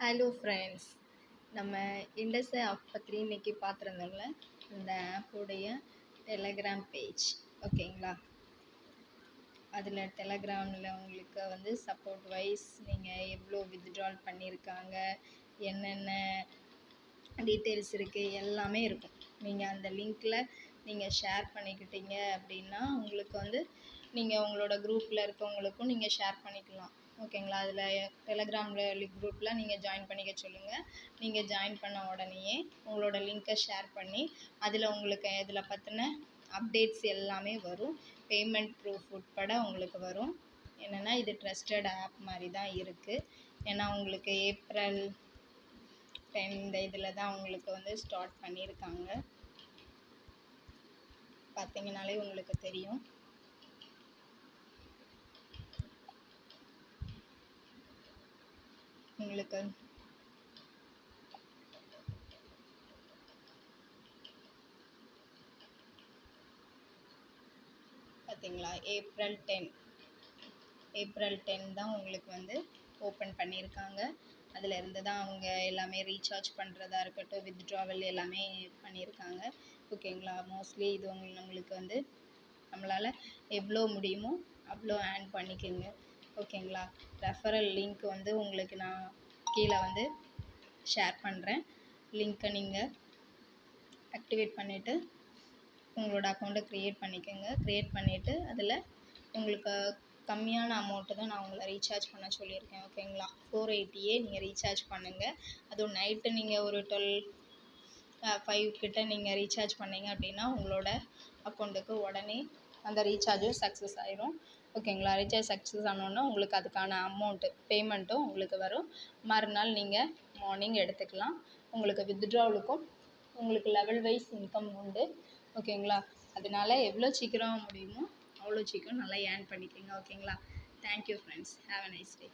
Hello friends, நம்ம Indies app பற்றி இன்றைக்கி பார்த்துருந்தோம்ல. இந்த ஆப்போடைய டெலகிராம் பேஜ் ஓகேங்களா. அதில் டெலகிராமில் உங்களுக்கு சப்போர்ட் வைஸ் நீங்கள் எவ்வளோ வித்ட்ரால் பண்ணியிருக்காங்க, என்னென்ன டீட்டெயில்ஸ் இருக்குது எல்லாமே இருக்கும். நீங்கள் அந்த லிங்க்கில் நீங்கள் ஷேர் பண்ணிக்கிட்டீங்க அப்படின்னா உங்களுக்கு நீங்கள் உங்களோட குரூப்பில் இருக்கவங்களுக்கும் நீங்கள் ஷேர் பண்ணிக்கலாம் ஓகேங்களா. அதில் டெலகிராமில் குரூப்பில் நீங்கள் ஜாயின் பண்ணிக்க சொல்லுங்கள். நீங்கள் ஜாயின் பண்ண உடனேயே உங்களோட லிங்க்கை ஷேர் பண்ணி அதில் உங்களுக்கு இதில் பற்றின அப்டேட்ஸ் எல்லாமே வரும். பேமெண்ட் ப்ரூஃப் உட்பட உங்களுக்கு வரும். என்னென்னா இது ட்ரஸ்டட் ஆப் மாதிரி தான் இருக்குது. ஏன்னா உங்களுக்கு ஏப்ரல் 10 இந்த இதில் தான் உங்களுக்கு ஸ்டார்ட் பண்ணியிருக்காங்க. பார்த்தீங்கனாலே உங்களுக்கு தெரியும். உங்களுக்கு பார்த்தீங்களா, ஏப்ரல் 10 தான் உங்களுக்கு ஓப்பன் பண்ணியிருக்காங்க. அதில் இருந்து தான் அவங்க எல்லாமே ரீசார்ஜ் பண்ணுறதா இருக்கட்டும், வித்ட்ராவல் எல்லாமே பண்ணியிருக்காங்க ஓகேங்களா. மோஸ்ட்லி இது நம்மளுக்கு நம்மளால் எவ்வளோ முடியுமோ அவ்வளோ ஏர்ன் பண்ணிக்கோங்க ஓகேங்களா. ரெஃபரல் லிங்க் உங்களுக்கு நான் கீழே ஷேர் பண்ணுறேன். லிங்க்கை நீங்கள் ஆக்டிவேட் பண்ணிவிட்டு உங்களோட அக்கௌண்ட்டை க்ரியேட் பண்ணிக்கோங்க. க்ரியேட் பண்ணிவிட்டு அதில் உங்களுக்கு கம்மியான அமௌண்ட்டு தான் நான் உங்களை ரீசார்ஜ் பண்ண சொல்லியிருக்கேன் ஓகேங்களா. 480 நீங்கள் ரீசார்ஜ் பண்ணுங்கள். அதுவும் நைட்டு நீங்கள் ஒரு 5 கிட்ட நீங்கள் ரீசார்ஜ் பண்ணிங்க அப்படின்னா உங்களோட அக்கௌண்ட்டுக்கு உடனே அந்த ரீசார்ஜும் சக்ஸஸ் ஆயிரும் ஓகேங்களா. ரீசார்ஜ் சக்ஸஸ் ஆனோன்னா உங்களுக்கு அதுக்கான பேமெண்ட்டும் உங்களுக்கு வரும். மறுநாள் நீங்கள் மார்னிங் எடுத்துக்கலாம். உங்களுக்கு வித்ட்ராவலுக்கும் உங்களுக்கு லெவல் வைஸ் இன்கம் உண்டு ஓகேங்களா. அதனால எவ்வளோ சீக்கிரம் முடியுமோ அவ்வளோ சீக்கிரம் நல்லா ஏர்ன் பண்ணிக்கோங்க ஓகேங்களா. Thank you friends, have a nice day.